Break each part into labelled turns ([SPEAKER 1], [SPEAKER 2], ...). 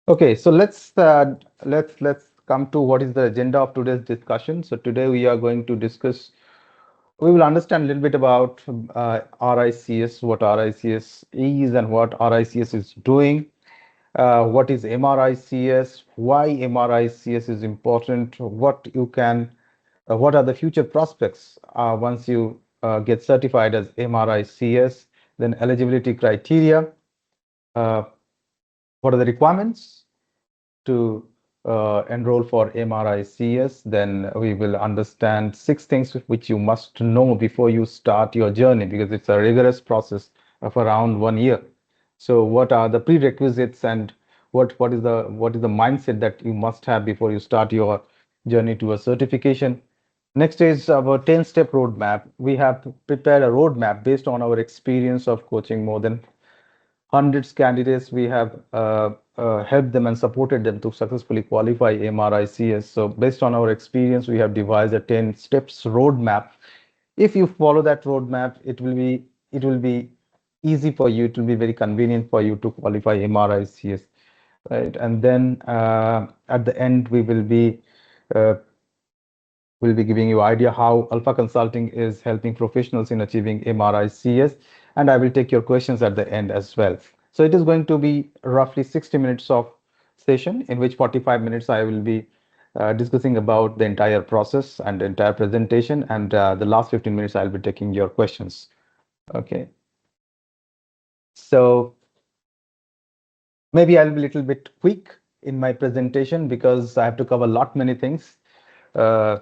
[SPEAKER 1] Okay, so let's come to what is the agenda of today's discussion. So today we are going to discuss. We will understand a little bit about RICS, what RICS is, and what RICS is doing. What is MRICS? Why MRICS is important? What are the future prospects once you get certified as MRICS? Then eligibility criteria. Uh, what are the requirements to enroll for MRICS? Then we will understand 6 things which you must know before you start your journey, because it's a rigorous process of around 1 year. So what are the prerequisites, and what is the mindset that you must have before you start your journey to a certification? Next is our 10-step roadmap. We have prepared a roadmap based on our experience of coaching more than hundreds candidates. We have helped them and supported them to successfully qualify MRICS. So based on our experience, we have devised a 10 steps roadmap. If you follow that roadmap, it will be easy for you. It will be very convenient for you to qualify MRICS, right? And then at the end, uh, we'll be giving you idea how Alpha Consulting is helping professionals in achieving MRICS, and I will take your questions at the end as well. So it is going to be roughly 60 minutes of session, in which 45 minutes I will be discussing about the entire process and the entire presentation, and the last 15 minutes I'll be taking your questions. Okay, so maybe I'll be a little bit quick in my presentation because I have to cover a lot many things. Uh,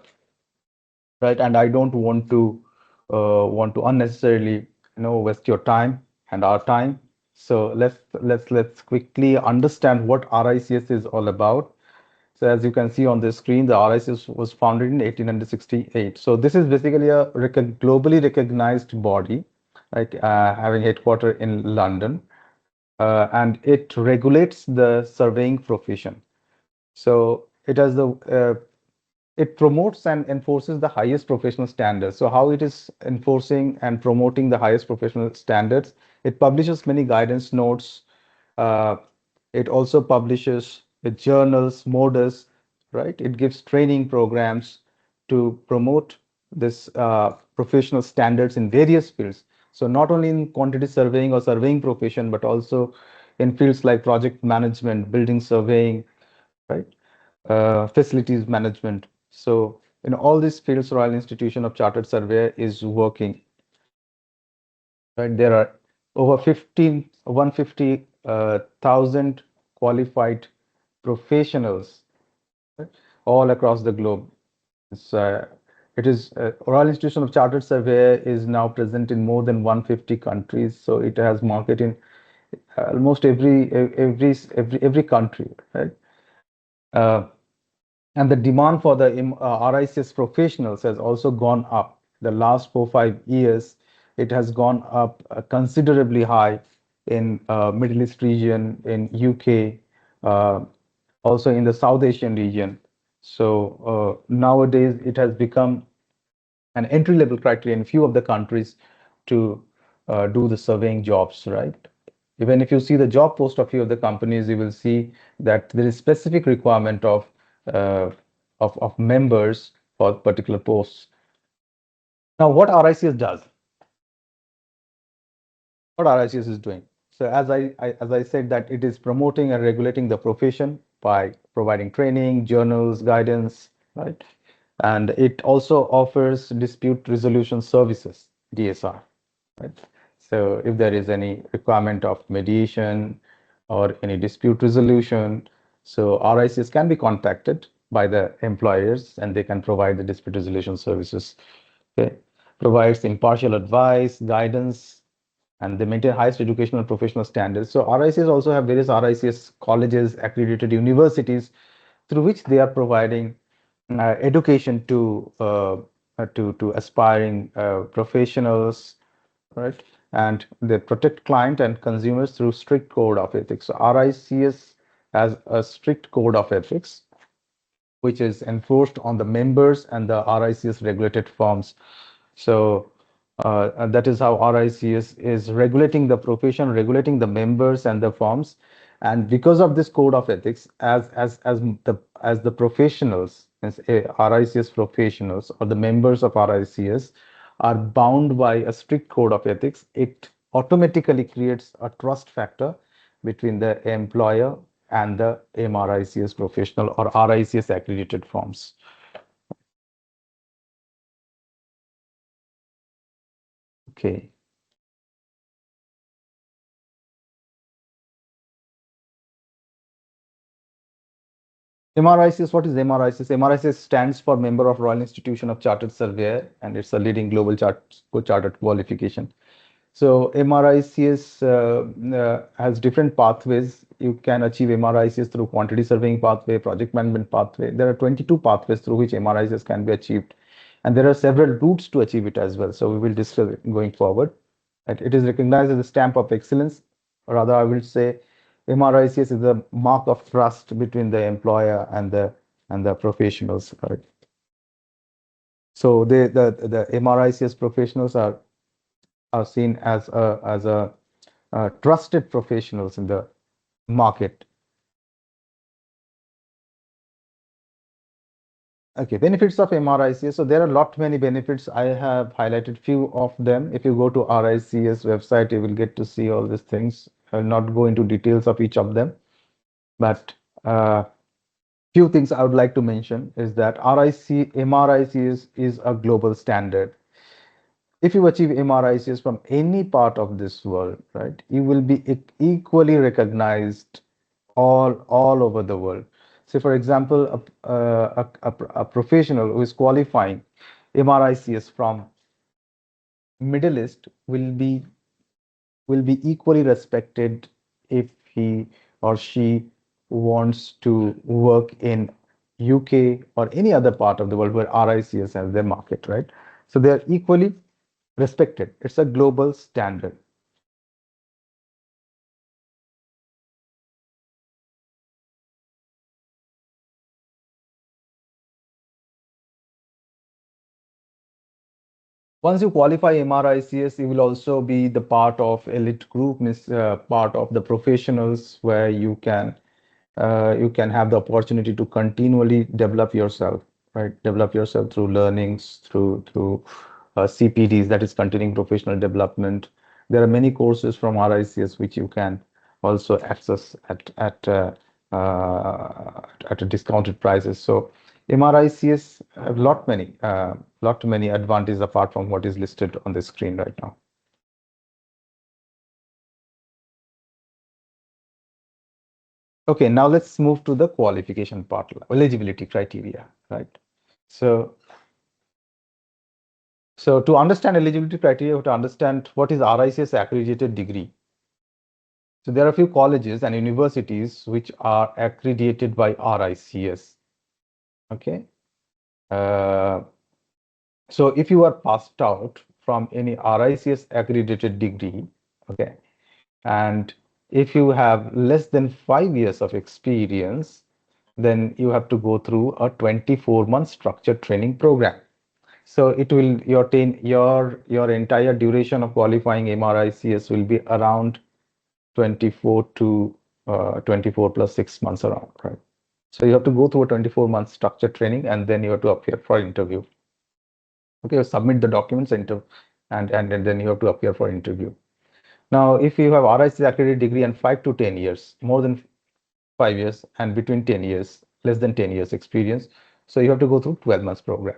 [SPEAKER 1] right? And I don't want to unnecessarily, waste your time and our time. So let's quickly understand what RICS is all about. So as you can see on the screen, the RICS was founded in 1868. So this is basically a globally recognized body, like having headquarter in London, and it regulates the surveying profession. So it promotes and enforces the highest professional standards. So how it is enforcing and promoting the highest professional standards? It publishes many guidance notes. Uh, it also publishes journals, models, right? It gives training programs to promote this professional standards in various fields. So not only in quantity surveying or surveying profession, but also in fields like project management, building surveying, right? Facilities management. So in all these fields, Royal Institution of Chartered Surveyor is working. Right? There are over 150,000 qualified professionals, right, all across the globe. It's, it is Royal Institution of Chartered Surveyor is now present in more than 150 countries. So it has market in almost every country, right? Uh, And the demand for the RICS professionals has also gone up. The last 4 5 years, it has gone up considerably high in Middle East region, in UK, uh, also in the South Asian region. So nowadays, it has become an entry level criteria in few of the countries to do the surveying jobs, right? Even if you see the job post of few of the companies, you will see that there is specific requirement uh, of members for particular posts. Now, what RICS does, what RICS is doing. So as I said, that it is promoting and regulating the profession by providing training, journals, guidance, right? And it also offers dispute resolution services, DSR, right? So if there is any requirement of mediation or any dispute resolution, so RICs can be contacted by the employers and they can provide the dispute resolution services. Okay. Provides impartial advice, guidance, and they maintain highest educational and professional standards. So RICs also have various RICS colleges, accredited universities, through which they are providing education to aspiring professionals, right? And they protect client and consumers through strict code of ethics. So RICS has a strict code of ethics, which is enforced on the members and the RICS regulated firms. So and that is how RICS is regulating the profession, regulating the members and the firms. And because of this code of ethics, as the professionals, as RICS professionals or the members of RICS are bound by a strict code of ethics, it automatically creates a trust factor between the employer and the MRICS professional or RICS accredited firms. Okay. MRICS, what is MRICS? MRICS stands for Member of Royal Institution of Chartered Surveyor, and it's a leading global chartered qualification. So MRICS has different pathways. You can achieve MRICS through quantity surveying pathway, project management pathway. There are 22 pathways through which MRICS can be achieved. And there are several routes to achieve it as well. So we will discuss it going forward. It is recognized as a stamp of excellence. Rather, I will say MRICS is a mark of trust between the employer and the professionals. Right? So the MRICS professionals are seen as a trusted professionals in the market. Okay, benefits of MRICS. So there are many benefits. I have highlighted few of them. If you go to RICS website, you will get to see all these things. I will not go into details of each of them, but few things I would like to mention is that MRICS is a global standard. If you achieve MRICS from any part of this world, right, you will be equally recognized all over the world. Say, for example, a professional who is qualifying MRICS from Middle East will be equally respected if he or she wants to work in UK or any other part of the world where RICS has their market, right? So they are equally respected. It's a global standard. Once you qualify MRICS, you will also be the part of elite group, means part of the professionals where you can have the opportunity to continually develop yourself, right? Develop yourself through learnings, through CPDs, that is continuing professional development. There are many courses from RICS which you can also access at a discounted prices. So MRICS have lot many advantages apart from what is listed on the screen right now. Okay, now let's move to the qualification part, eligibility criteria, right? So, so to understand eligibility criteria, you have to understand what is RICS accredited degree. So there are a few colleges and universities which are accredited by RICS. Okay. Uh, so if you are passed out from any RICS accredited degree, okay, and if you have less than 5 years of experience, then you have to go through a 24-month structured training program. So it will your entire duration of qualifying MRICS will be around 24 to 24 plus 6 months around, right? So you have to go through a 24-month structured training and then you have to appear for interview. Okay, you submit the documents and then you have to appear for interview. Now, if you have RICS accredited degree and 5 to 10 years, more than 5 years and between 10 years, less than 10 years experience, so you have to go through 12 months program.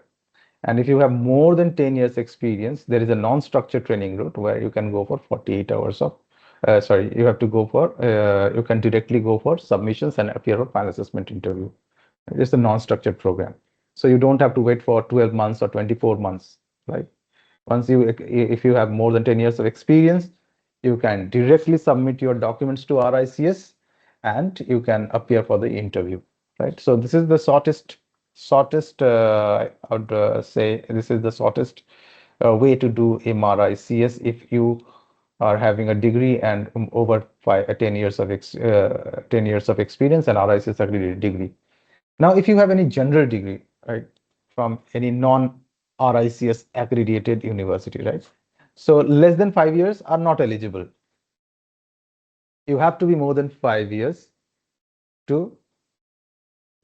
[SPEAKER 1] And if you have more than 10 years experience, there is a non-structured training route where you can go for 48 hours of, you have to go for, you can directly go for submissions and appear for final assessment interview. It's a non-structured program. So you don't have to wait for 12 months or 24 months, right? If you have more than 10 years of experience, you can directly submit your documents to RICS and you can appear for the interview, right? So this is the shortest, I would say this is the shortest way to do MRICS if you are having a degree and over 10 years of 10 years of experience and RICS accredited degree. Now, if you have any general degree, right, from any non-RICS accredited university, right? So less than 5 years are not eligible. you have to be more than 5 years to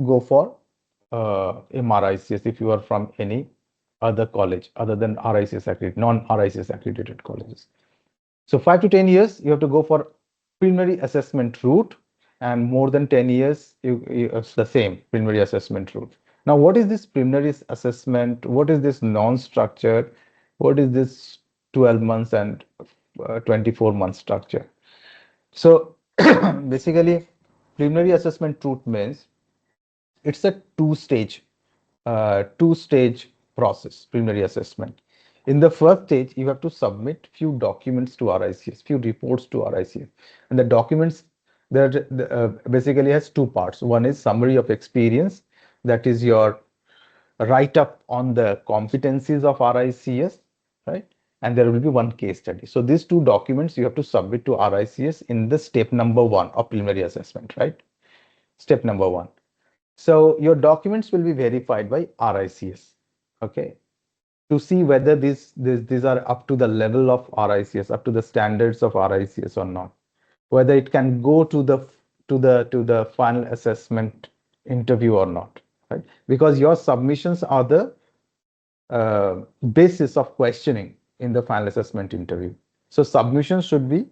[SPEAKER 1] go for MRICS if you are from any other college other than RICS accredited, non-RICS accredited colleges. So 5 to 10 years, you have to go for preliminary assessment route, and more than 10 years, it's the same preliminary assessment route. Now, what is this preliminary assessment? What is this non-structured? What is this 12 months and 24-month structure? So basically, preliminary assessment route means it's a two-stage process, preliminary assessment. In the first stage, you have to submit few documents to RICS, few reports to RICS, and the documents that basically has two parts. One is summary of experience, that is your write up on the competencies of RICS, right? And there will be one case study. So these two documents you have to submit to RICS in the step number 1 of preliminary assessment, right? Step number 1. So your documents will be verified by RICS, okay, to see whether these are up to the level of RICS, up to the standards of RICS or not, whether it can go to the final assessment interview or not, right? Because your submissions are the basis of questioning in the final assessment interview. So submissions should be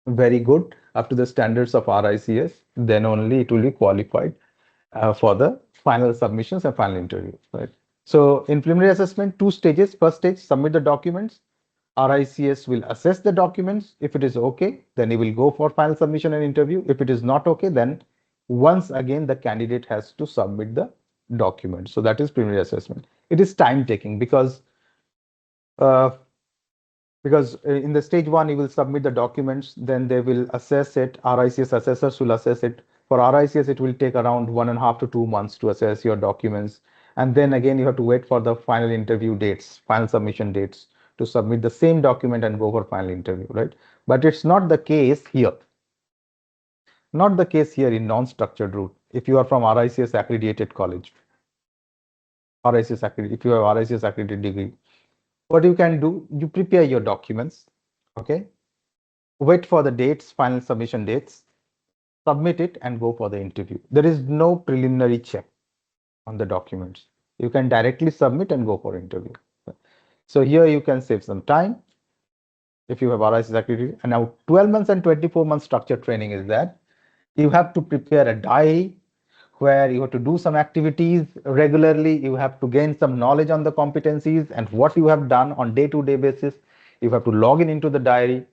[SPEAKER 1] very good up to the standards of RICS, then only it will be qualified for the final submissions and final interview, right? So in preliminary assessment, two stages. First stage, submit the documents. RICS will assess the documents. If it is okay, then he will go for final submission and interview. If it is not okay, then once again the candidate has to submit the document. So that is preliminary assessment. It is time taking uh, because in the stage 1 you will submit the documents, then they will assess it. RICS assessors will assess it. For RICS it will take around 1.5 to 2 months to assess your documents, and then again you have to wait for the final interview dates, final submission dates, to submit the same document and go for final interview, right? But it's not the case here, not the case here in non-structured route. If you are from RICS accredited college, RICS accredited, if you have RICS accredited degree, what you can do, you prepare your documents, okay, wait for the dates, final submission dates, submit it and go for the interview. There is no preliminary check on the documents. You can directly submit and go for interview. So here you can save some time if you have RICS accredited. And now 12 months and 24 months structured training is that you have to prepare a diary where you have to do some activities regularly. You have to gain some knowledge on the competencies and what you have done on day-to-day basis. You have to log in into the diary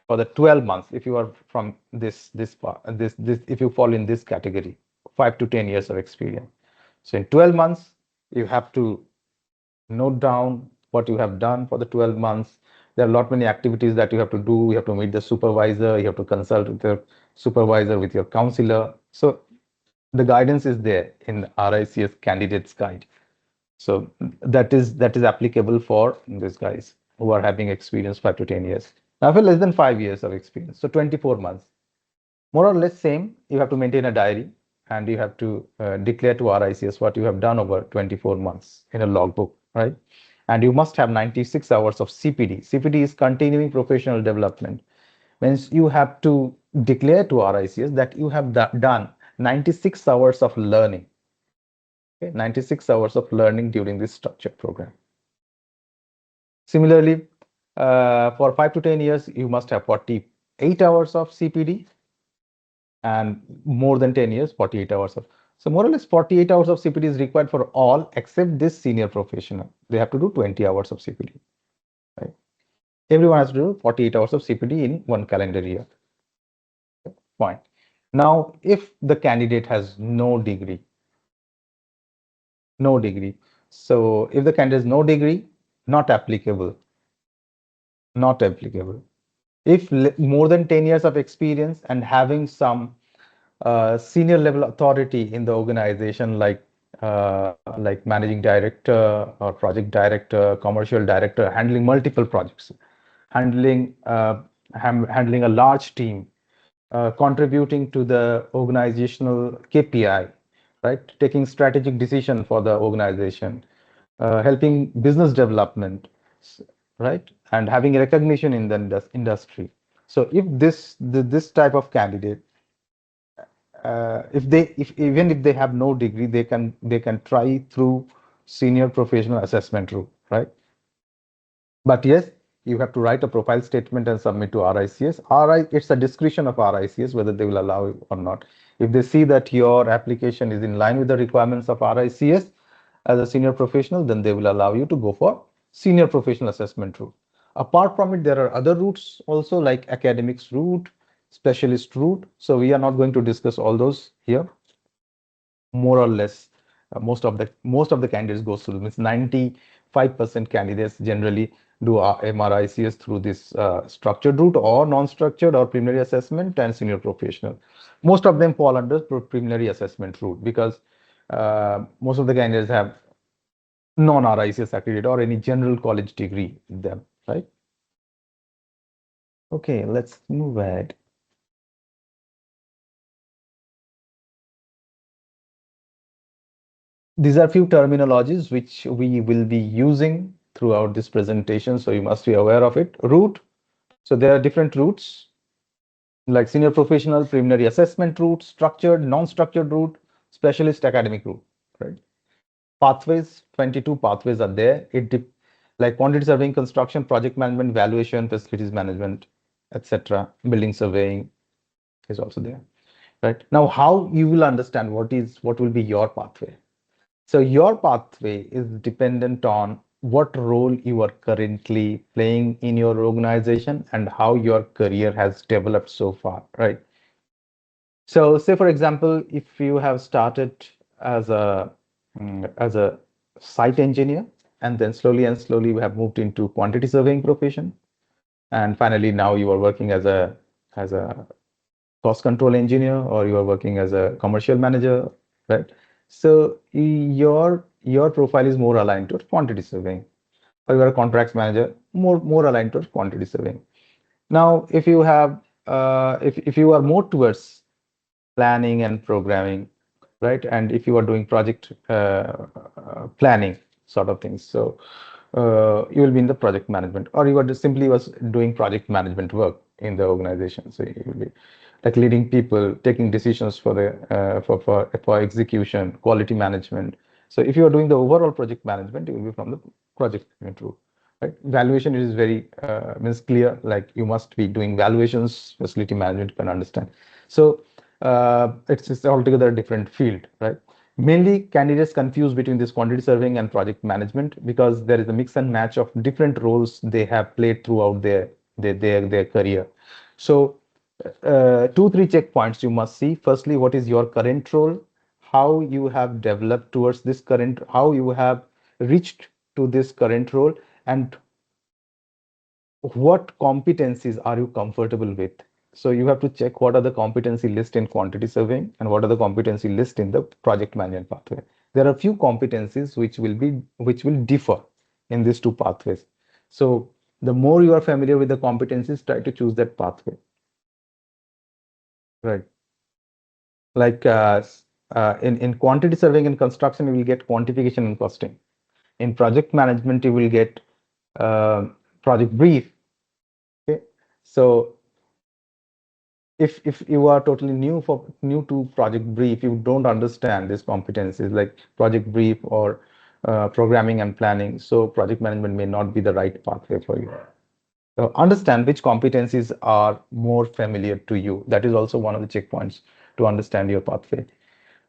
[SPEAKER 1] for the 12 months if you are from this if you fall in this category, 5 to 10 years of experience. So in 12 months you have to note down what you have done for the 12 months. There are a lot many activities that you have to do. You have to meet the supervisor, you have to consult with your supervisor, with your counselor. So the guidance is there in RICS candidates guide. So that is applicable for these guys who are having experience 5 to 10 years. Now for less than 5 years of experience, so 24 months, more or less same. You have to maintain a diary and you have to declare to RICS what you have done over 24 months in a logbook, right? And you must have 96 hours of CPD. CPD is continuing professional development. Means you have to declare to RICS that you have done 96 hours of learning. Okay, 96 hours of learning during this structured program. Similarly, for 5 to 10 years, you must have 48 hours of CPD, and more than 10 years, 48 hours of. So more or less 48 hours of CPD is required for all except this senior professional. They have to do 20 hours of CPD. Right? Everyone has to do 48 hours of CPD in one calendar year. Fine. Now, if the candidate has no degree, so if the candidate has no degree, not applicable, not applicable. If more than 10 years of experience and having some senior level authority in the organization, like managing director or project director, commercial director, handling multiple projects, handling handling a large team, contributing to the organizational KPI, right? Taking strategic decision for the organization, helping business development, right? And having recognition in the industry. So if this type of candidate, if even if they have no degree, they can try through senior professional assessment route, right? But yes, you have to write a profile statement and submit to RICS. It's a discretion of RICS whether they will allow you or not. If they see that your application is in line with the requirements of RICS as a senior professional, then they will allow you to go for senior professional assessment route. Apart from it, there are other routes also, like academics route, specialist route. So we are not going to discuss all those here. More or less, most of the candidates go through. Means 95% candidates generally do MRICS through this structured route or non-structured or preliminary assessment and senior professional. Most of them fall under preliminary assessment route because most of the candidates have non-RICS accredited or any general college degree in them, right? Okay, let's move ahead. These are few terminologies which we will be using throughout this presentation, so you must be aware of it. Route. So there are different routes like senior professional, preliminary assessment route, structured, non-structured route, specialist academic route, right? Pathways, 22 pathways are there. Like quantity surveying, construction, project management, valuation, facilities management, etc. Building surveying is also there, right? Now, how you will understand what will be your pathway. So your pathway is dependent on what role you are currently playing in your organization and how your career has developed so far, right? So say for example, if you have started as a site engineer and then slowly and slowly you have moved into quantity surveying profession, and finally now you are working as a cost control engineer or you are working as a commercial manager, right? So your profile is more aligned towards quantity surveying, or you are a contracts manager, more aligned towards quantity surveying. Now, if you are more towards planning and programming, right? And if you are doing project planning sort of things, so you will be in the project management, or you are just simply was doing project management work in the organization. So you will be like leading people, taking decisions for the for execution, quality management. So if you are doing the overall project management, you will be from the project management route. Right? Valuation is very means clear, like you must be doing valuations, facility management, you can understand. So it's altogether a different field, right? Mainly candidates confuse between this quantity surveying and project management because there is a mix and match of different roles they have played throughout their career. So two, three checkpoints you must see. Firstly, what is your current role? How you have developed towards this current, how you have reached to this current role, and what competencies are you comfortable with? So you have to check what are the competency list in quantity surveying and what are the competency list in the project management pathway. There are few competencies which will differ in these two pathways. So the more you are familiar with the competencies, try to choose that pathway. Right. Like in quantity surveying and construction, you will get quantification and costing. In project management, you will get uh, project brief. Okay. So if you are totally new to project brief, you don't understand these competencies like project brief or programming and planning, so project management may not be the right pathway for you. So understand which competencies are more familiar to you. That is also one of the checkpoints to understand your pathway.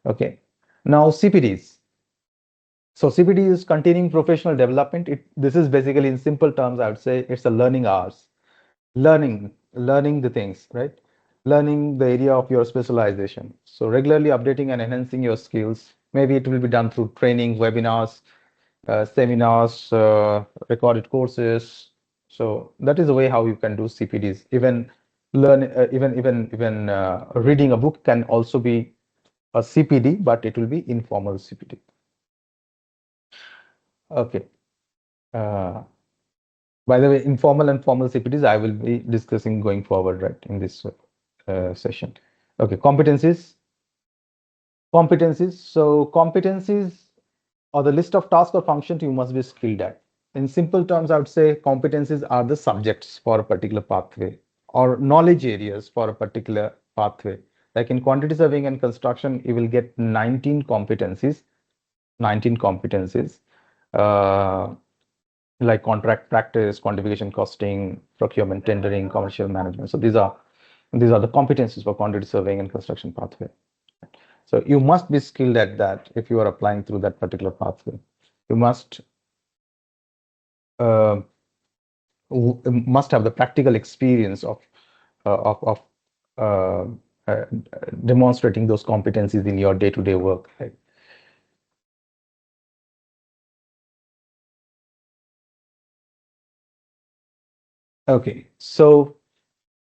[SPEAKER 1] Okay, now CPDs. So CPD is continuing professional development. This is basically, in simple terms, I would say it's a learning hours. Learning the things, right? Learning the area of your specialization. So regularly updating and enhancing your skills. Maybe it will be done through training, webinars, seminars, recorded courses. So that is the way how you can do CPDs. Even reading a book can also be a CPD, but it will be informal CPD. Okay. Uh, by the way, informal and formal CPDs I will be discussing going forward, right, in this session. Okay, competencies. Competencies. So competencies are the list of tasks or functions you must be skilled at. In simple terms, I would say competencies are the subjects for a particular pathway or knowledge areas for a particular pathway. Like in quantity surveying and construction, you will get 19 competencies, 19 competencies, uh, like contract practice, quantification, costing, procurement, tendering, commercial management. So these are the competencies for quantity surveying and construction pathway. So you must be skilled at that if you are applying through that particular pathway. You uh, must have the practical experience of uh, uh, demonstrating those competencies in your day-to-day work. Right? Okay, so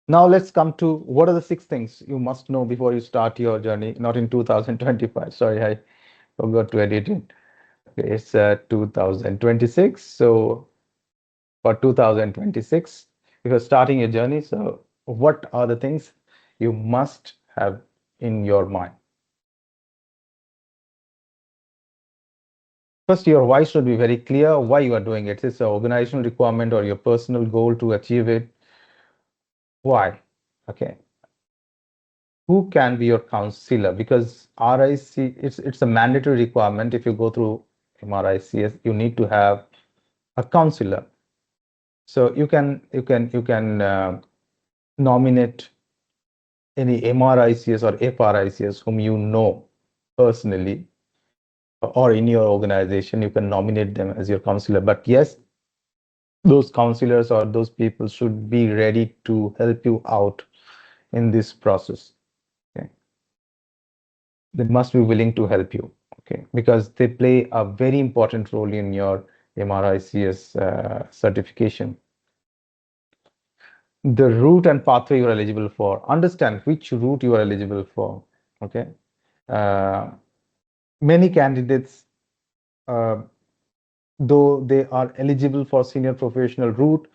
[SPEAKER 1] now let's come to what are the 6 things you must know before you start your journey. Not in 2025. Sorry, I forgot to edit it. Okay, it's 2026. So for 2026, if you're starting your journey, so what are the things you must have in your mind? First, your why should be very clear why you are doing it. Is it an organizational requirement or your personal goal to achieve it? Why? Okay. Who can be your counselor? Because RIC, it's a mandatory requirement. If you go through MRICS, you need to have a counselor. So you can nominate any MRICS or FRICS whom you know personally or in your organization. You can nominate them as your counselor. But yes, those counselors or those people should be ready to help you out in this process. Okay, they must be willing to help you. Okay, because they play a very important role in your MRICS certification. The route and pathway you are eligible for. Understand which route you are eligible for. Okay, uh, many candidates, uh, though they are eligible for senior professional route,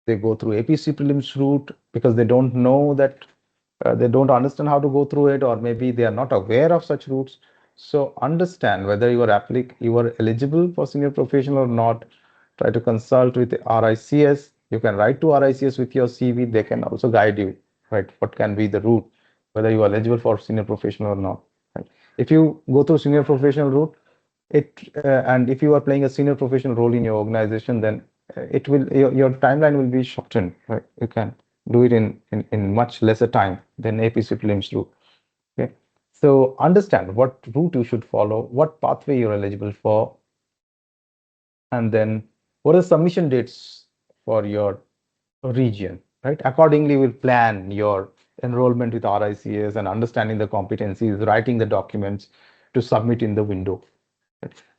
[SPEAKER 1] they go through APC prelims route because they don't know that they don't understand how to go through it, or maybe they are not aware of such routes. So understand whether you are eligible for senior professional or not. Try to consult with RICS. You can write to RICS with your CV. They can also guide you, right? What can be the route, whether you are eligible for senior professional or not. Right? If you go through senior professional route, and if you are playing a senior professional role in your organization, then it will your timeline will be shortened, right? You can do it in much lesser time than APC prelims do. Okay, so understand what route you should follow, what pathway you're eligible for, and then what are submission dates for your region, right? Accordingly, we'll plan your enrollment with RICS and understanding the competencies, writing the documents to submit in the window.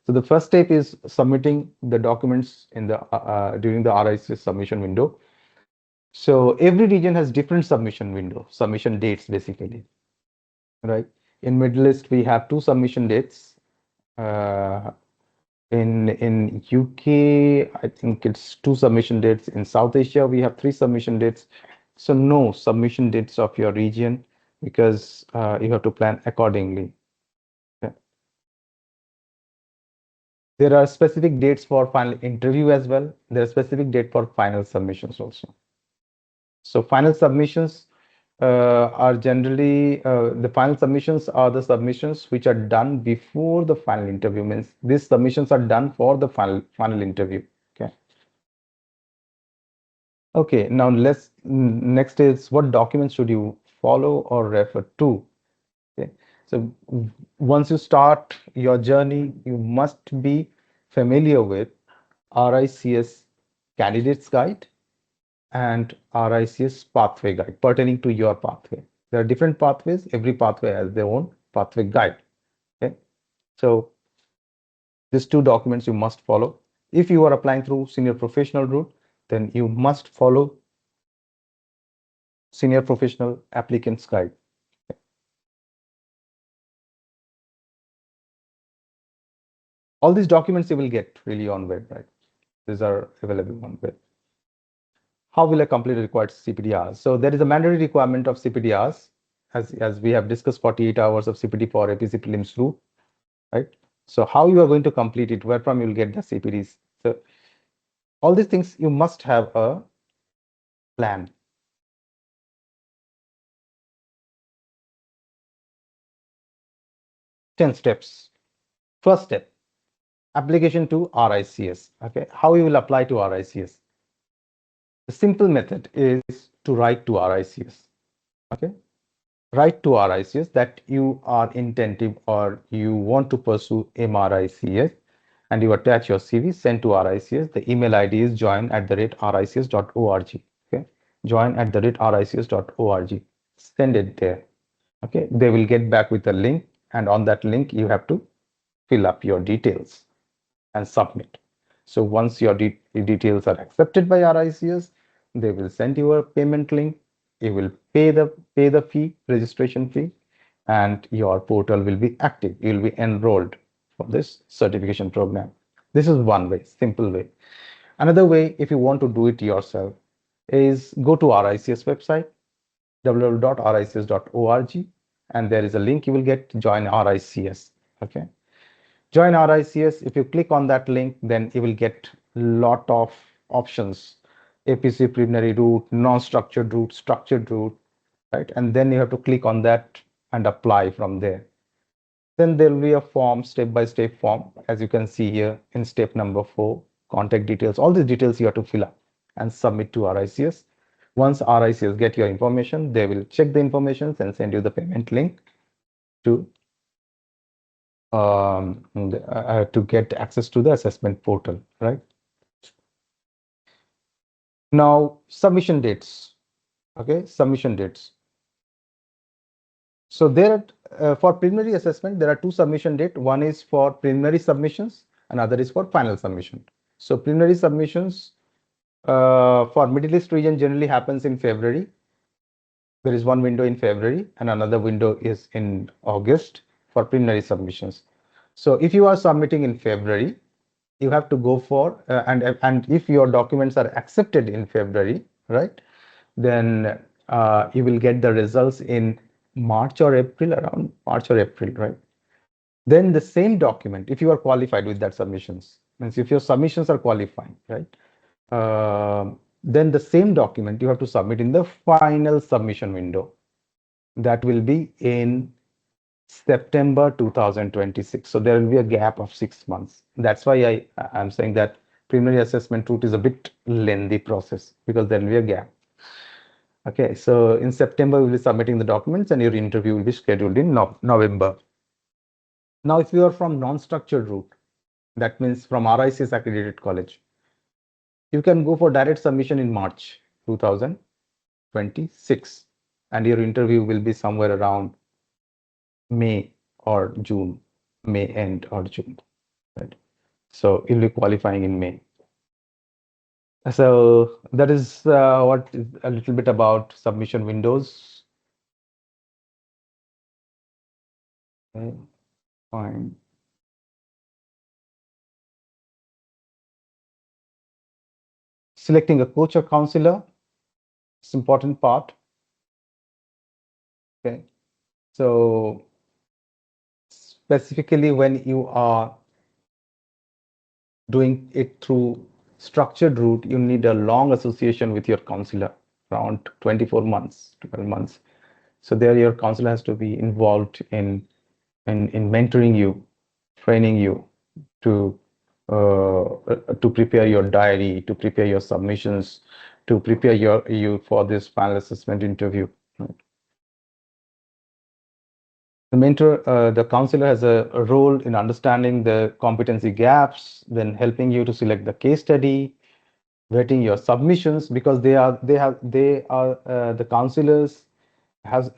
[SPEAKER 1] So the first step is submitting the documents in the during the RICS submission window. So every region has different submission window, submission dates basically, right? In Middle East, we have 2 submission dates. Uh, in UK, I think it's 2 submission dates. In South Asia, we have 3 submission dates. So no submission dates of your region because you have to plan accordingly. Okay. There are specific dates for final interview as well. There are specific date for final submissions also. So final submissions are generally the final submissions are the submissions which are done before the final interview. Means these submissions are done for the final interview. Okay. Okay. Now next is what documents should you follow or refer to? Okay. So once you start your journey, you must be familiar with RICS Candidates Guide and RICS Pathway Guide pertaining to your pathway. There are different pathways. Every pathway has their own pathway guide. Okay. So these 2 documents you must follow. If you are applying through senior professional route, then you must follow senior professional applicants guide. All these documents you will get really on web, right? These are available on web. How will I complete the required CPDRs? So there is a mandatory requirement of CPDRs, as we have discussed 48 hours of CPD for APC prelims route, right? So how you are going to complete it, where from you will get the CPDs. So all these things you must have a plan. 10 steps. First step, application to RICS. Okay, how you will apply to RICS? The simple method is to write to RICS. Okay, write to RICS that you are intentive or you want to pursue MRICS, and you attach your CV, send to RICS. The email ID is join@rics.org. Okay, join@rics.org. Send it there. Okay, they will get back with a link, and on that link you have to fill up your details and submit. So once your details are accepted by RICS, they will send you a payment link. You will pay the fee, registration fee, and your portal will be active. You will be enrolled for this certification program. This is one way, simple way. Another way, if you want to do it yourself, is go to RICS website, www.rics.org, and there is a link you will get, join RICS. Okay. Join RICS. If you click on that link, then you will get lot of options: APC preliminary route, non-structured route, structured route, right? And then you have to click on that and apply from there. Then there will be a form, step-by-step form, as you can see here in step number 4, contact details. All these details you have to fill up and submit to RICS. Once RICS get your information, they will check the information and send you the payment link to get access to the assessment portal, right? Now, submission dates. Okay, submission dates. So there, for preliminary assessment, there are two submission dates. One is for preliminary submissions, another is for final submission. So preliminary submissions for Middle East region generally happens in February. There is one window in February and another window is in August for preliminary submissions. So if you are submitting in February, you have to go for and if your documents are accepted in February, right, then you will get the results in March or April, around March or April, right? Then the same document, if you are qualified with that submissions, means if your submissions are qualifying, right, then the same document you have to submit in the final submission window. That will be in September 2026. So there will be a gap of 6 months. That's why I'm saying that preliminary assessment route is a bit lengthy process, because there will be a gap. Okay, so in September we'll be submitting the documents and your interview will be scheduled in November. Now, if you are from non-structured route, that means from RICS accredited college, you can go for direct submission in March 2026, and your interview will be somewhere around May or June, May end or June, right? So you'll be qualifying in May. So that is what is a little bit about submission windows. Okay, fine. Selecting a coach or counselor is important part. Okay, so specifically when you are doing it through structured route, you need a long association with your counselor, around 24 months, 12 months. So there your counselor has to be involved in mentoring you, training you to prepare your diary, to prepare your submissions, to prepare you for this final assessment interview. Right? The mentor, the counselor has a role in understanding the competency gaps, then helping you to select the case study, vetting your submissions, because the counselors have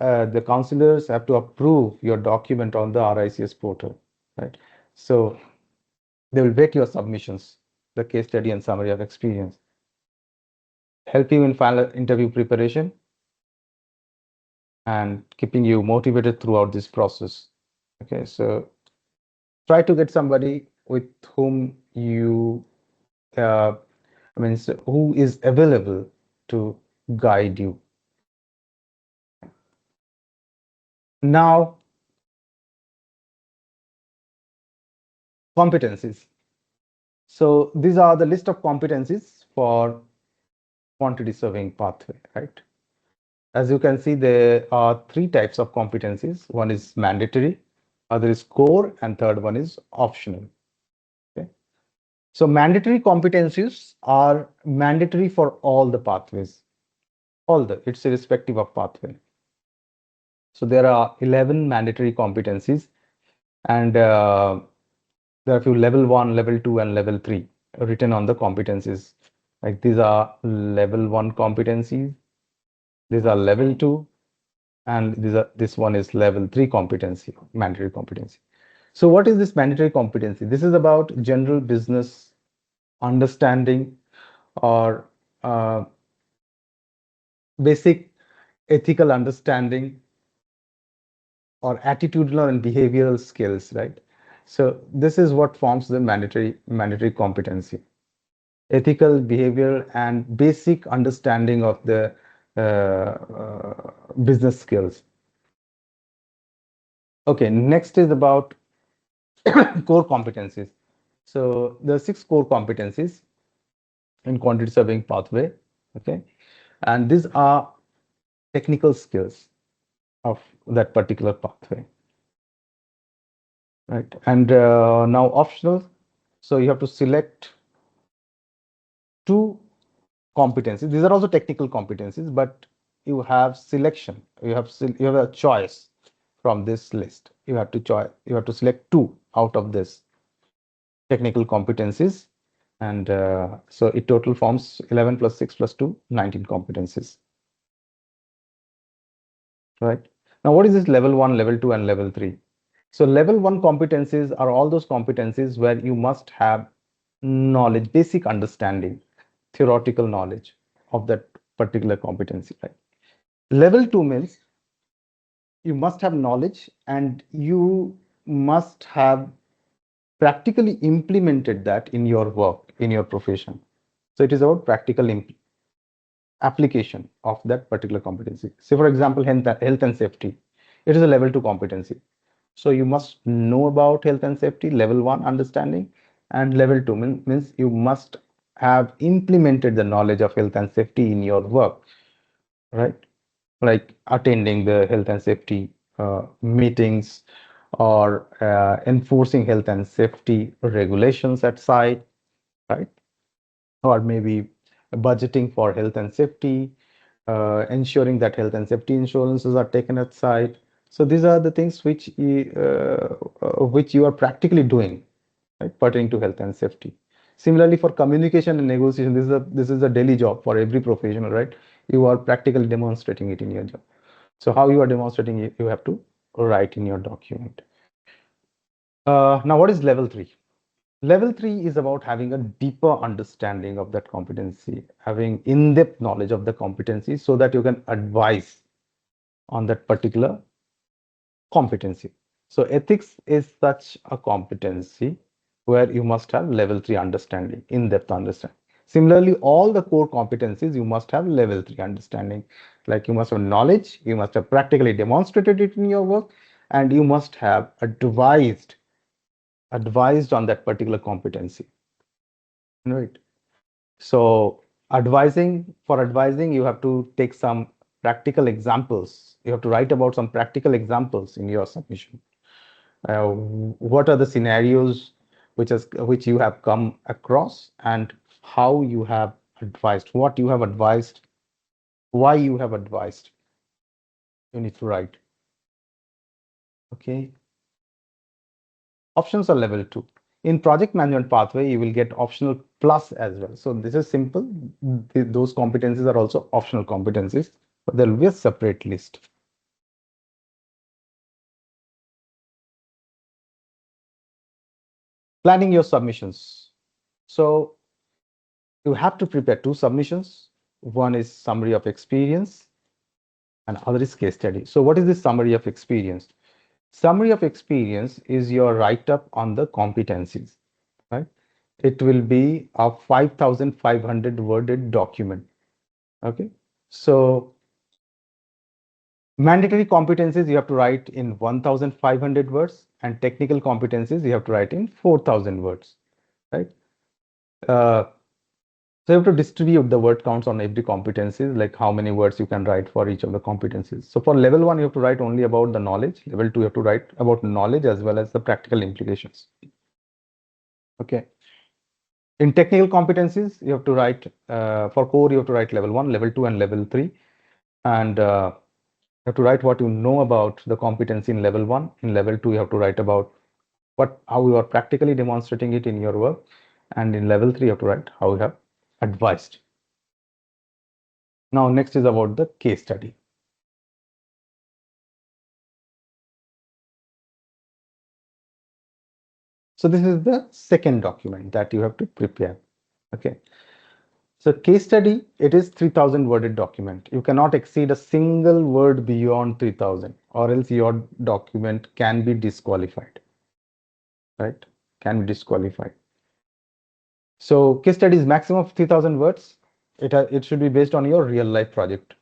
[SPEAKER 1] to approve your document on the RICS portal, right? So they will vet your submissions, the case study and summary of experience, help you in final interview preparation, and keeping you motivated throughout this process. Okay, so try to get somebody with whom you, who is available to guide you. Now, competencies. So these are the list of competencies for quantity surveying pathway, right? As you can see, there are 3 types of competencies. One is mandatory, other is core, and third one is optional. Okay. So mandatory competencies are mandatory for all the pathways, it's irrespective of pathway. So there are 11 mandatory competencies, and there are a few level 1, level 2, and level 3 written on the competencies. Like these are level 1 competencies, these are level 2, and this one is level 3 competency, mandatory competency. So what is this mandatory competency? This is about general business understanding, or basic ethical understanding, or attitudinal and behavioral skills, right? So this is what forms the mandatory competency: ethical, behavioral, and basic understanding of the business skills. Okay, next is about core competencies. So there are 6 core competencies in quantity surveying pathway. Okay, and these are technical skills of that particular pathway, right? And now optional. So you have to select 2 competencies. These are also technical competencies, but you have selection. You have a choice from this list. You have to select 2 out of this technical competencies, and so it total forms 11 plus 6 plus 2, 19 competencies. Right. Now, what is this level 1, level 2, and level 3? So level 1 competencies are all those competencies where you must have knowledge, basic understanding, theoretical knowledge of that particular competency, right? Level 2 means you must have knowledge and you must have practically implemented that in your work, in your profession. So it is about practical application of that particular competency. Say, for example, health and safety. It is a level 2 competency. So you must know about health and safety, level 1 understanding, and level 2 means you must have implemented the knowledge of health and safety in your work, right? Like attending the health and safety meetings, or enforcing health and safety regulations at site, right? Or maybe budgeting for health and safety, ensuring that health and safety insurances are taken at site. So these are the things which you are practically doing, right, pertaining to health and safety. Similarly, for communication and negotiation, this is a daily job for every professional, right? You are practically demonstrating it in your job. So how you are demonstrating it, you have to write in your document. Now, what is level 3? Level 3 is about having a deeper understanding of that competency, having in-depth knowledge of the competency so that you can advise on that particular competency. So ethics is such a competency where you must have level 3 understanding, in-depth understanding. Similarly, all the core competencies, you must have level 3 understanding. Like you must have knowledge, you must have practically demonstrated it in your work, and you must have advised on that particular competency. Right. So for advising, you have to take some practical examples. You have to write about some practical examples in your submission. What are the scenarios which you have come across, and how you have advised, what you have advised, why you have advised. You need to write. Okay. Options are level 2. In project management pathway, you will get optional plus as well. So this is simple. Those competencies are also optional competencies, but there will be a separate list. Planning your submissions. So you have to prepare 2 submissions. One is summary of experience and other is case study. So what is this summary of experience? Summary of experience is your write-up on the competencies, right? It will be a 5,500 worded document. Okay. So mandatory competencies you have to write in 1,500 words, and technical competencies you have to write in 4,000 words, right? So you have to distribute the word counts on every competencies, like how many words you can write for each of the competencies. So for level 1, you have to write only about the knowledge. Level 2, you have to write about knowledge as well as the practical implications. Okay. In technical competencies, you have to write, for core, you have to write level 1, level 2, and level 3. And you have to write what you know about the competency in level 1. In level 2, you have to write about how you are practically demonstrating it in your work. And in level 3, you have to write how you have advised. Now, next is about the case study. So this is the second document that you have to prepare. Okay. So case study, it is 3000 worded document. You cannot exceed a single word beyond 3000 or else your document can be disqualified, right? Can be disqualified. So case study is maximum of 3000 words. It should be based on your real life project,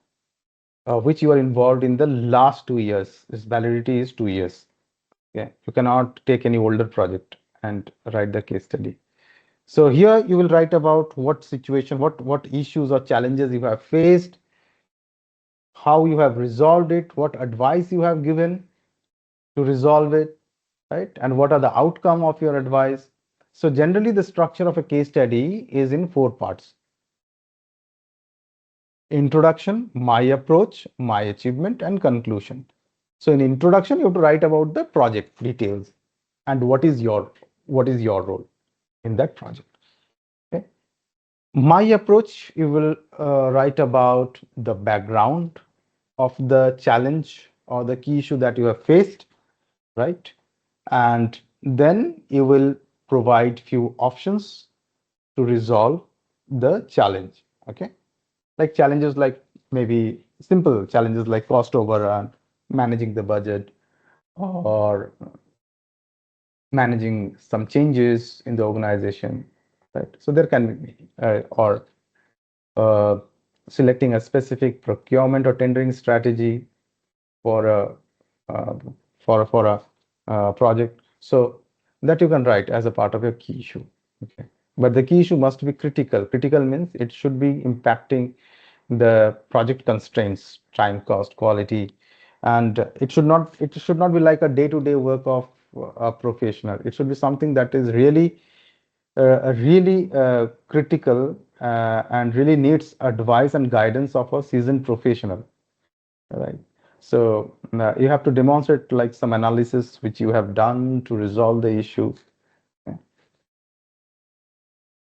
[SPEAKER 1] which you are involved in the last 2 years. Its validity is 2 years. Okay. You cannot take any older project and write the case study. So here you will write about what situation, what issues or challenges you have faced, how you have resolved it, what advice you have given to resolve it, right? And what are the outcome of your advice. So generally the structure of a case study is in 4 parts. Introduction, my approach, my achievement, and conclusion. So in introduction, you have to write about the project details and what is your role in that project. Okay. My approach, you will write about the background of the challenge or the key issue that you have faced, right? And then you will provide few options to resolve the challenge. Okay. Like challenges like maybe simple challenges like cost overrun, managing the budget, or managing some changes in the organization, right? So there can be, or uh, selecting a specific procurement or tendering strategy for a uh, for a project. So that you can write as a part of your key issue. Okay, but the key issue must be critical. Critical means it should be impacting the project constraints, time, cost, quality, and it should not be like a day-to-day work of a professional. It should be something that is really critical and really needs advice and guidance of a seasoned professional, right? So you have to demonstrate like some analysis which you have done to resolve the issue,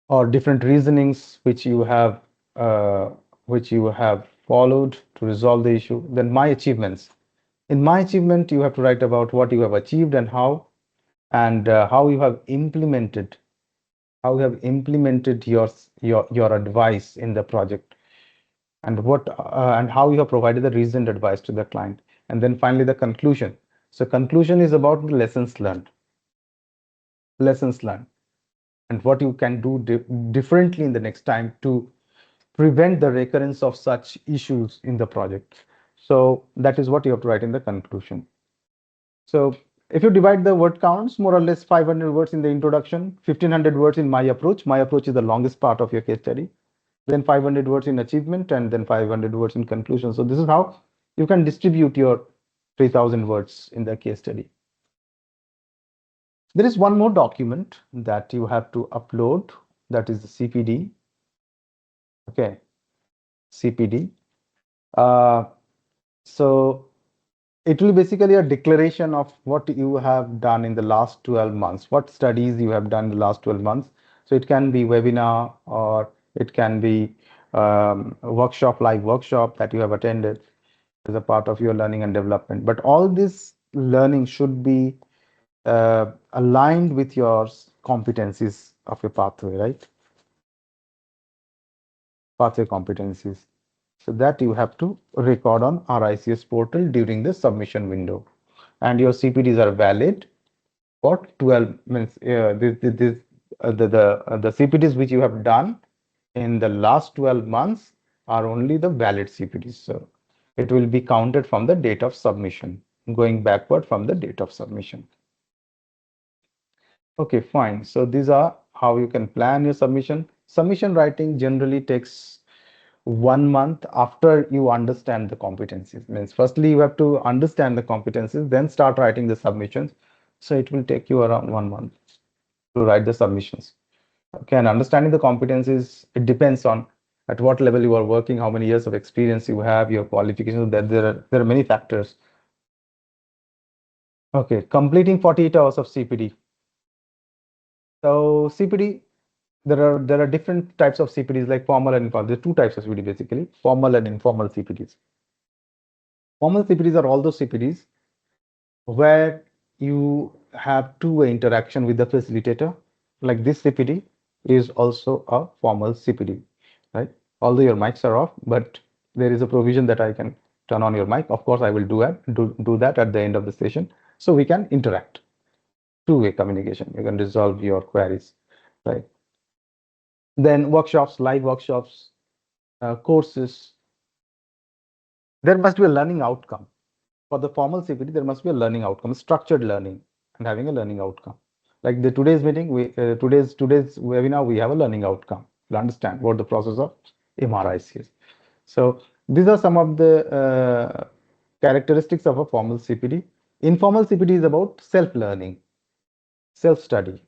[SPEAKER 1] or different reasonings uh, which you have followed to resolve the issue. Then my achievements. In my achievement, you have to write about what you have achieved and how, and how you have implemented your advice in the project, and what and how you have provided the reasoned advice to the client. And then finally the conclusion. So conclusion is about the lessons learned, and what you can do differently in the next time to prevent the recurrence of such issues in the project. So that is what you have to write in the conclusion. So if you divide the word counts, more or less 500 words in the introduction, 1500 words in my approach. My approach is the longest part of your case study. Then 500 words in achievement, and then 500 words in conclusion. So this is how you can distribute your 3000 words in the case study. There is one more document that you have to upload, that is the CPD. Okay, CPD. Uh, so it will basically a declaration of what you have done in the last 12 months, what studies you have done in the last 12 months. So it can be webinar, or it can be a workshop, live workshop that you have attended as a part of your learning and development. But all this learning should be aligned with your competencies of your pathway, right? Pathway competencies. So that you have to record on RICS portal during the submission window. And your CPDs are valid for 12 means the CPDs which you have done in the last 12 months are only the valid CPDs. So it will be counted from the date of submission, going backward from the date of submission. Okay, fine. So these are how you can plan your submission. Submission writing generally takes 1 month after you understand the competencies. Means firstly you have to understand the competencies, then start writing the submissions. So it will take you around 1 month to write the submissions. Okay, and understanding the competencies, it depends on at what level you are working, how many years of experience you have, your qualifications. That there are many factors. Okay, completing 48 hours of CPD. So CPD, there are different types of CPDs like formal and informal. There are two types of CPD basically, formal and informal CPDs. Formal CPDs are all those CPDs where you have two-way interaction with the facilitator. Like this CPD is also a formal CPD, right? Although your mics are off, but there is a provision that I can turn on your mic. Of course, I will do that at the end of the session, so we can interact. Two-way communication. You can resolve your queries, right? Then workshops, live workshops, courses. There must be a learning outcome. For the formal CPD, there must be a learning outcome, structured learning, and having a learning outcome. Like the today's meeting, today's webinar, we have a learning outcome to understand what the process of MRICS. So these are some of the characteristics of a formal CPD. Informal CPD is about self-learning, self-study,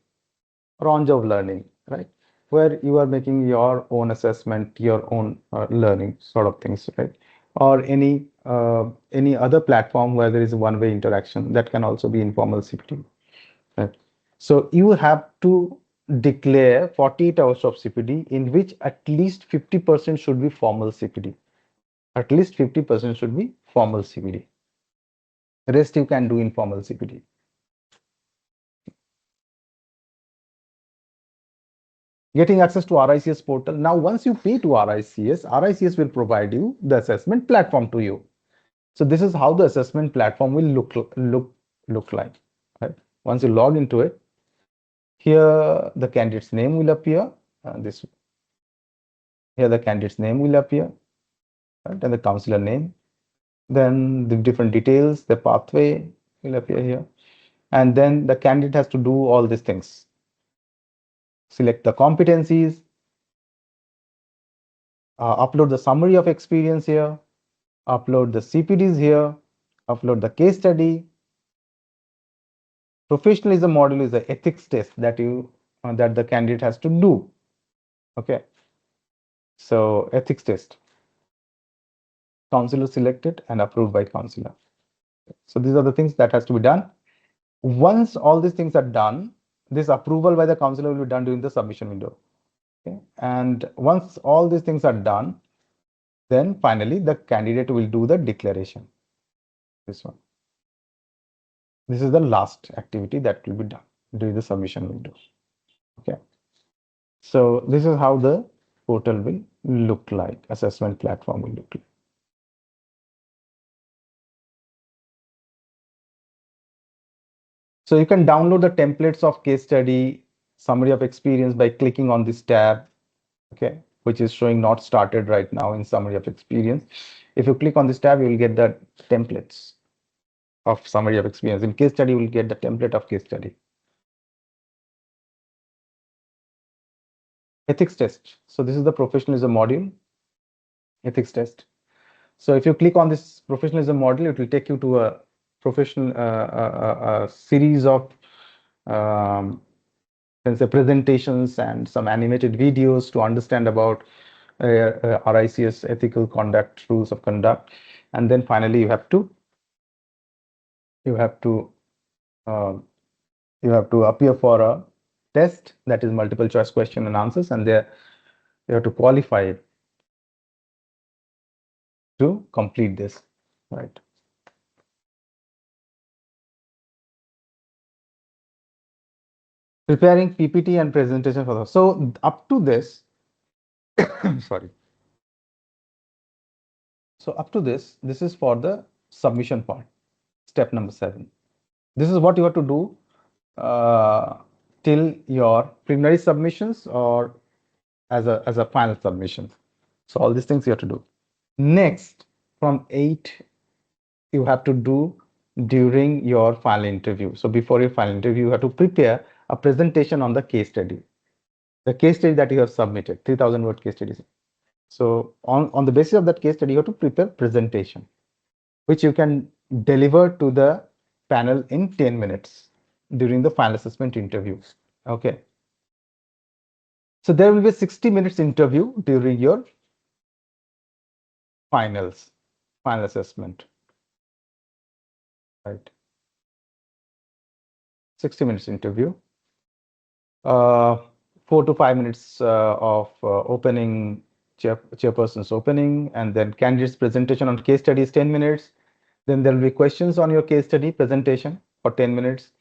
[SPEAKER 1] or on-job learning, right? Where you are making your own assessment, your own learning sort of things, right? Or any other platform where there is a one-way interaction, that can also be informal CPD, right? So you have to declare 48 hours of CPD in which at least 50% should be formal CPD. At least 50% should be formal CPD. Rest you can do informal CPD. Getting access to RICS portal. Now, once you pay to RICS, RICS will provide you the assessment platform to you. So this is how the assessment platform will look like. Right? Once you log into it, here the candidate's name will appear. Here the candidate's name will appear, right? And the counselor name. Then the different details, the pathway will appear here. And then the candidate has to do all these things. Select the competencies, upload the summary of experience here, upload the CPDs here, upload the case study. Professionalism module is the ethics test that the candidate has to do. Okay, so ethics test. Counselor selected and approved by counselor. So these are the things that has to be done. Once all these things are done, this approval by the counselor will be done during the submission window. Okay, and once all these things are done, then finally the candidate will do the declaration. This one. This is the last activity that will be done during the submission window. Okay. So this is how the portal will look like, assessment platform will look like. So you can download the templates of case study, summary of experience by clicking on this tab, okay, which is showing not started right now in summary of experience. If you click on this tab, you will get the templates of summary of experience. In case study, you will get the template of case study. Ethics test. So this is the professionalism module, ethics test. So if you click on this professionalism module, it will take you to a professional series of presentations and some animated videos to understand about RICS ethical conduct, rules of conduct, and then finally you have to appear for a test that is multiple choice question and answers, and there you have to qualify to complete this, right? Preparing PPT and presentation for those. So up to this, sorry. So up to this is for the submission part, step number 7. This is what you have to do till your preliminary submissions or as a final submission. So all these things you have to do. Next, from 8, you have to do during your final interview. So before your final interview, you have to prepare a presentation on the case study. the case study that you have submitted, 3,000-word case studies. So on the basis of that case study, you have to prepare presentation, which you can deliver to the panel in 10 minutes during the final assessment interview. Okay. So there will be a 60 minutes interview during your final assessment, right? 60 minutes interview, 4 to 5 minutes of chairperson's opening, and then candidate's presentation on case study is 10 minutes. Then there will be questions on your case study presentation for 10 minutes.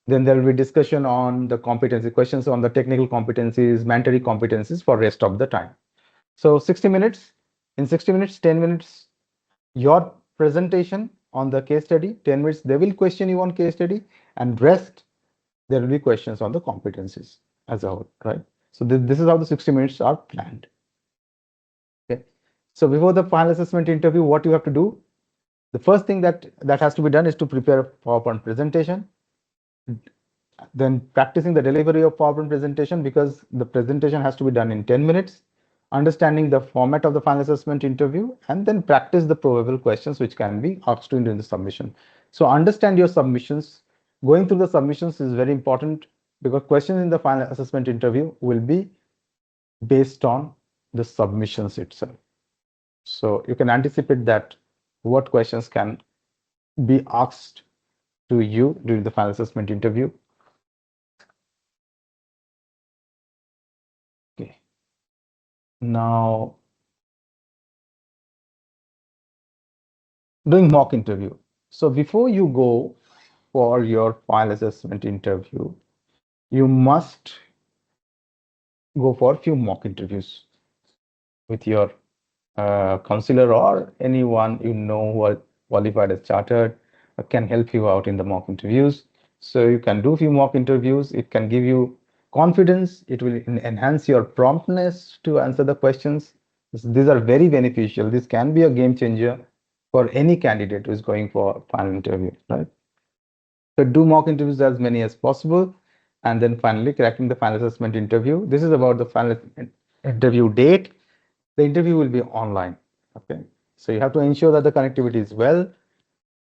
[SPEAKER 1] Then there will be discussion on the competency, questions on the technical competencies, mandatory competencies for rest of the time. So 60 minutes, in 60 minutes, 10 minutes, your presentation on the case study, 10 minutes, they will question you on case study, and rest, there will be questions on the competencies as a whole, right? So this is how the 60 minutes are planned. Okay. So before the final assessment interview, what you have to do, the first thing that has to be done is to prepare a PowerPoint presentation. Then practicing the delivery of PowerPoint presentation, because the presentation has to be done in 10 minutes, understanding the format of the final assessment interview, and then practice the probable questions which can be asked during the submission. So understand your submissions. Going through the submissions is very important, because questions in the final assessment interview will be based on the submissions itself. So you can anticipate that what questions can be asked to you during the final assessment interview. Okay. Now, doing mock interview. So before you go for your final assessment interview, you must go for a few mock interviews with your counselor or anyone you know who are qualified as chartered can help you out in the mock interviews. So you can do a few mock interviews. It can give you confidence. It will enhance your promptness to answer the questions. These are very beneficial. This can be a game changer for any candidate who is going for a final interview, right? So do mock interviews as many as possible. And then finally cracking the final assessment interview. This is about the final interview date. The interview will be online. Okay. So you have to ensure that the connectivity is well.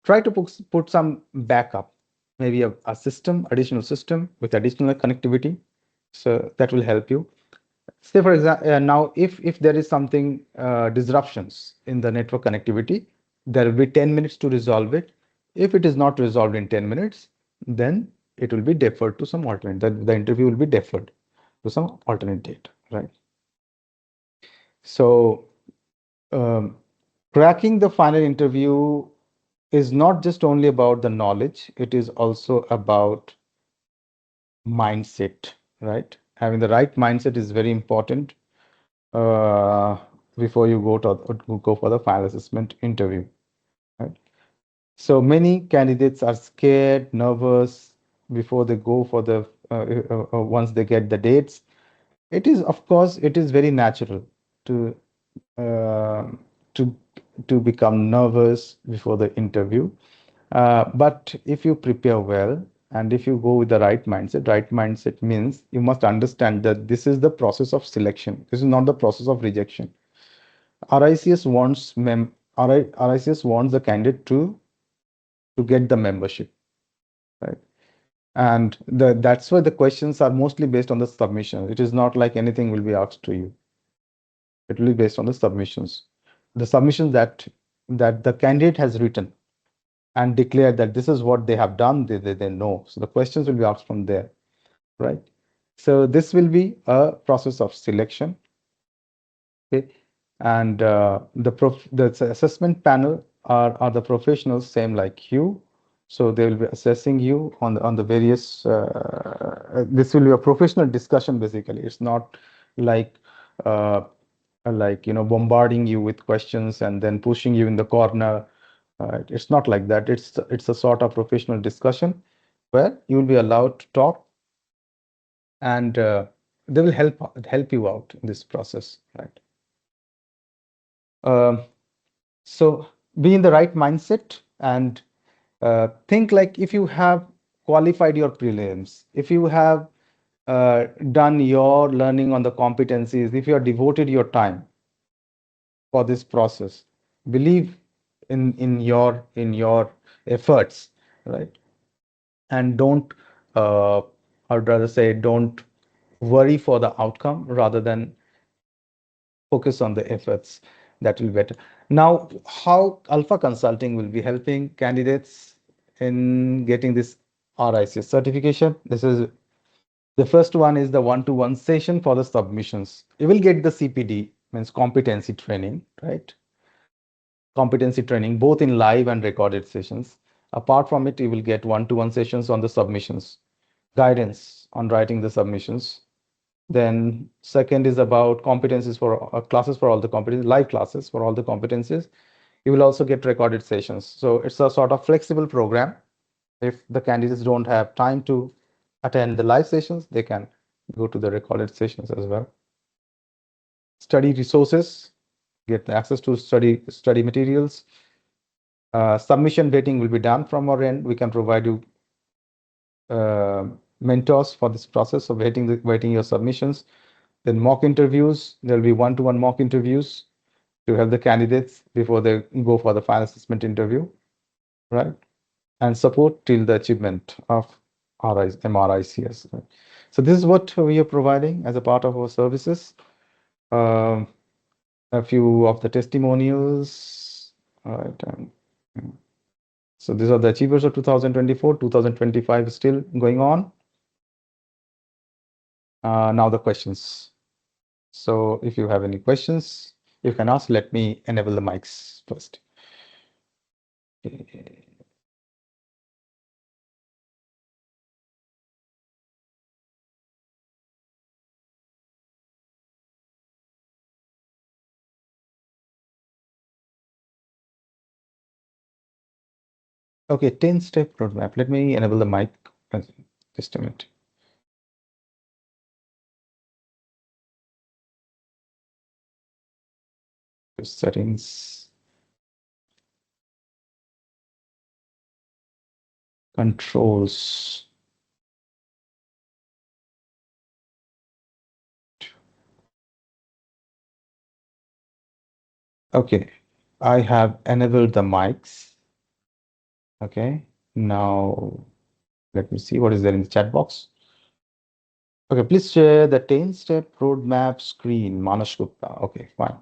[SPEAKER 1] Try to put some backup, maybe a system, additional system with additional connectivity. So that will help you. Say for example, now if there is something disruptions in the network connectivity, there will be 10 minutes to resolve it. If it is not resolved in 10 minutes, then it will be deferred to some alternate. The interview will be deferred to some alternate date, right? So cracking the final interview is not just only about the knowledge, it is also about mindset, right? Having the right mindset is very important before you go for the final assessment interview, right? So many candidates are scared, nervous before they go for the once they get the dates. It is, of course, it is very natural to uh, to become nervous before the interview. But if you prepare well and if you go with the right mindset means you must understand that this is the process of selection. This is not the process of rejection. RICS wants RICS wants the candidate to get the membership, right? And that's why the questions are mostly based on the submission. It is not like anything will be asked to you. It will be based on the submissions. The submissions that the candidate has written and declared that this is what they have done, they know. So the questions will be asked from there, right? So this will be a process of selection. Okay. And the assessment panel are the professionals, same like you. So they will be assessing you on the various. This will be a professional discussion basically. It's not like bombarding you with questions and then pushing you in the corner. It's not like that. It's a sort of professional discussion where you will be allowed to talk, and they will help you out in this process, right? So be in the right mindset and think like if you have qualified your prelims, if you have done your learning on the competencies, if you have devoted your time for this process, believe in your efforts, right? And don't, I'd rather say, don't worry for the outcome rather than focus on the efforts. That will be better. Now, how Alpha Consulting will be helping candidates in getting this RICS certification? This is the first one is the one-to-one session for the submissions. You will get the CPD, means competency training, right? Competency training, both in live and recorded sessions. Apart from it, you will get one-to-one sessions on the submissions, guidance on writing the submissions. Then second is about competencies for classes for all the competencies, live classes for all the competencies. You will also get recorded sessions. So it's a sort of flexible program. If the candidates don't have time to attend the live sessions, they can go to the recorded sessions as well. Study resources, get access to study materials. Submission vetting will be done from our end. We can provide you mentors for this process of vetting your submissions. Then mock interviews, there'll be one-to-one mock interviews to help the candidates before they go for the final assessment interview, right? And support till the achievement of MRICS. Right? So this is what we are providing as a part of our services. Um, a few of the testimonials, all right? So these are the achievers of 2024, 2025 is still going on. Now the questions. So if you have any questions, you can ask. Let me enable the mics first. Okay, 10-step roadmap. Let me enable the mic. Just a minute. Settings, controls. Okay, I have enabled the mics. Okay, now let me see what is there in the chat box. Okay, please share the 10-step roadmap screen, Manas Gupta. Okay, fine.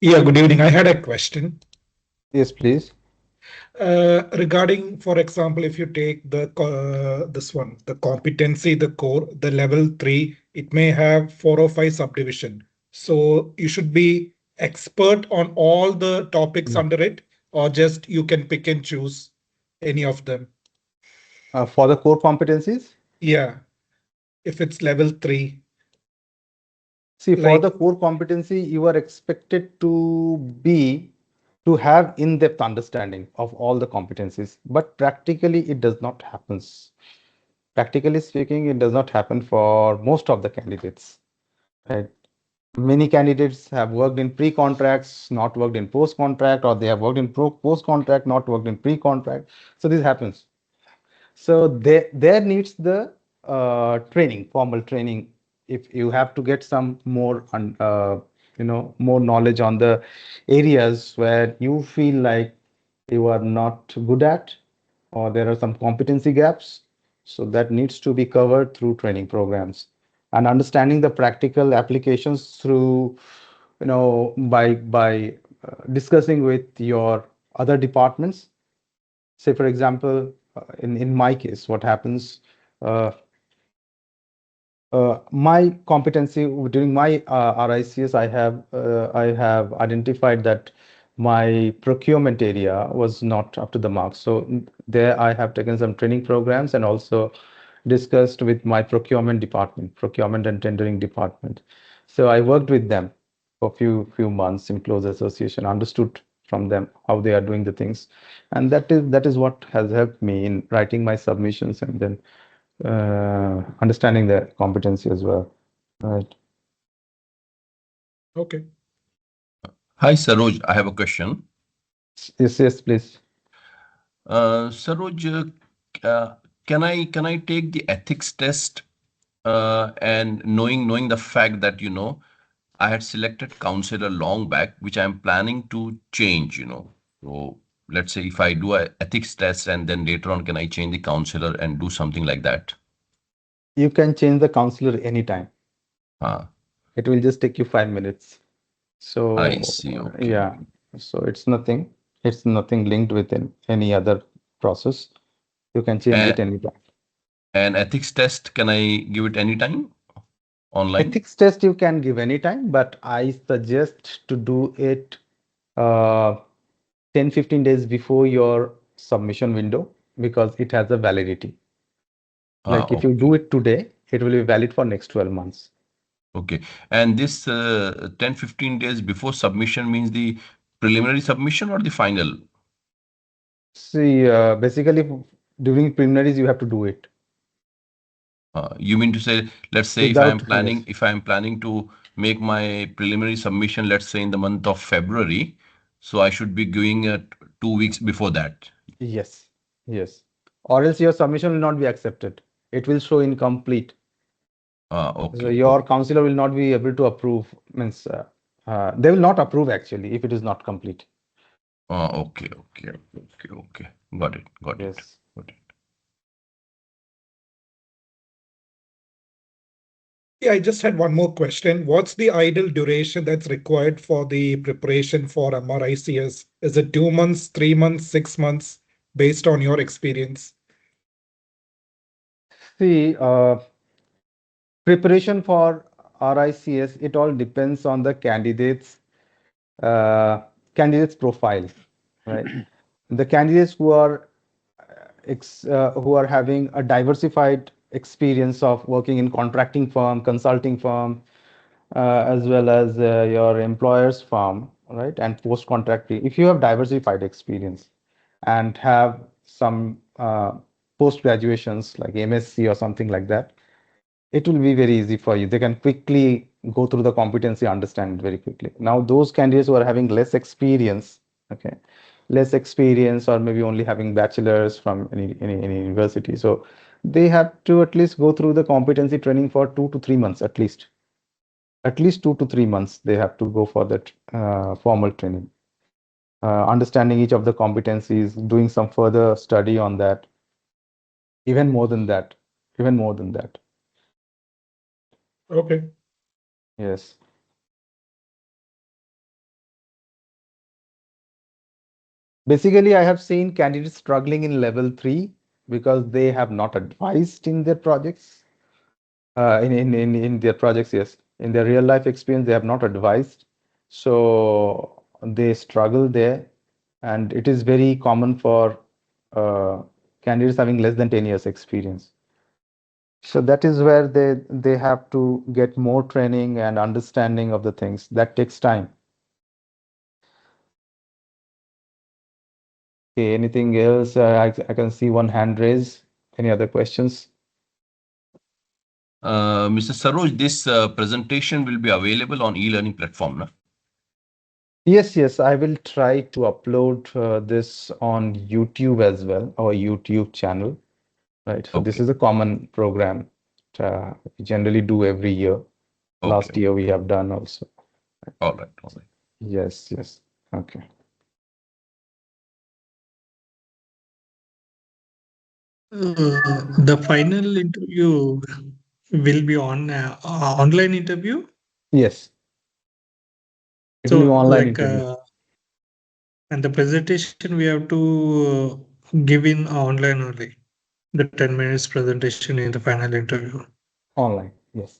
[SPEAKER 2] Yeah, good evening. I had a question.
[SPEAKER 1] Yes, please.
[SPEAKER 2] Regarding, for example, if you take this one, the competency, the core, the level 3, it may have 4 or 5 subdivision. So you should be expert on all the topics
[SPEAKER 1] No.
[SPEAKER 2] under it, or just you can pick and choose any of them.
[SPEAKER 1] For the core competencies?
[SPEAKER 2] Yeah, if it's level 3.
[SPEAKER 1] See, for
[SPEAKER 2] Like,
[SPEAKER 1] the core competency, you are expected to have in-depth understanding of all the competencies, but practically it does not happen. Practically speaking, it does not happen for most of the candidates, right? Many candidates have worked in pre-contracts, not worked in post-contract, or they have worked in post-contract, not worked in pre-contract. So this happens. So there needs the training, formal training. If you have to get some more, more knowledge on the areas where you feel like you are not good at, or there are some competency gaps, so that needs to be covered through training programs and understanding the practical applications through, by discussing with your other departments. Say, for example, in my case, what happens, uh, my competency during my RICS, I have identified that my procurement area was not up to the mark. So there I have taken some training programs and also discussed with my procurement department, procurement and tendering department. So I worked with them for few months in close association, understood from them, how they are doing the things. And that is what has helped me in writing my submissions and then understanding the competency as well. Right.
[SPEAKER 2] Okay.
[SPEAKER 3] Hi, Saroj. I have a question.
[SPEAKER 1] Yes, yes, please.
[SPEAKER 3] Saroj, can I take the ethics test and knowing the fact that I had selected counselor long back, which I'm planning to change. So let's say if I do a ethics test and then later on, can I change the counselor and do something like that?
[SPEAKER 1] You can change the counselor anytime.
[SPEAKER 3] Ah,
[SPEAKER 1] It will just take you 5 minutes.
[SPEAKER 3] I
[SPEAKER 1] So
[SPEAKER 3] see. Okay.
[SPEAKER 1] yeah, so it's nothing linked with any other process. You can change
[SPEAKER 3] And,
[SPEAKER 1] it anytime.
[SPEAKER 3] and ethics test, can I give it anytime online?
[SPEAKER 1] Ethics test you can give anytime, but I suggest to do it uh, 10-15 days before your submission window because it has a validity.
[SPEAKER 3] Ah,
[SPEAKER 1] Like if you
[SPEAKER 3] okay.
[SPEAKER 1] do it today, it will be valid for next 12 months.
[SPEAKER 3] Okay. And this 10, 15 days before submission means the preliminary submission or the final?
[SPEAKER 1] See, basically during preliminaries you have to do it
[SPEAKER 3] You mean to say, let's say
[SPEAKER 1] without, yes,
[SPEAKER 3] if I'm planning to make my preliminary submission, let's say in the month of February, so I should be giving it 2 weeks before that.
[SPEAKER 1] yes, yes. Or else your submission will not be accepted. It will show incomplete. So
[SPEAKER 3] Okay.
[SPEAKER 1] your
[SPEAKER 3] Okay.
[SPEAKER 1] counselor will not be able to approve, means they will not approve actually if it is not complete.
[SPEAKER 3] Okay. Okay. Okay. Okay. Got it. Got it.
[SPEAKER 1] Yes.
[SPEAKER 3] Got it.
[SPEAKER 2] Yeah, I just had one more question. What's the ideal duration that's required for the preparation for MRICS? Is it 2 months, 3 months, 6 months, based on your experience?
[SPEAKER 1] See, preparation for RICS, it all depends on the uh, candidate's profile, right? The candidates who are having a diversified experience of working in contracting firm, consulting firm, as well as your employer's firm, right? And post-contracting. If you have diversified experience and have some post graduations like MSc or something like that, it will be very easy for you. They can quickly go through the competency, understand it very quickly. Now, those candidates who are having less experience, okay, less experience, or maybe only having bachelors from any university, so they have to at least go through the competency training for 2 to 3 months at least. At least 2 to 3 months they have to go for that formal training, understanding each of the competencies, doing some further study on that, even more than that, even more than that.
[SPEAKER 2] Okay.
[SPEAKER 1] Yes. Basically, I have seen candidates struggling in level 3 because they have not advised in their projects. In their projects, yes. In their real life experience, they have not advised. So they struggle there. And it is very common for uh, candidates having less than 10 years experience. So that is where they have to get more training and understanding of the things. That takes time. Okay, anything else? I can see one hand raise. Any other questions?
[SPEAKER 3] Mr. Saroj, this presentation will be available on e-learning platform, na?
[SPEAKER 1] Yes, yes, I will try to upload this on YouTube as well, our YouTube channel, right? So this
[SPEAKER 3] Okay.
[SPEAKER 1] is a common program we generally do every year. Last
[SPEAKER 3] Okay.
[SPEAKER 1] year we have done also.
[SPEAKER 3] All right. All right.
[SPEAKER 1] Yes, yes. Okay.
[SPEAKER 4] The final interview will be on online interview.
[SPEAKER 1] Yes, it will be
[SPEAKER 4] So,
[SPEAKER 1] online
[SPEAKER 4] like,
[SPEAKER 1] interview.
[SPEAKER 4] and the presentation we have to give in online only. The 10 minutes presentation in the final interview.
[SPEAKER 1] Online, yes.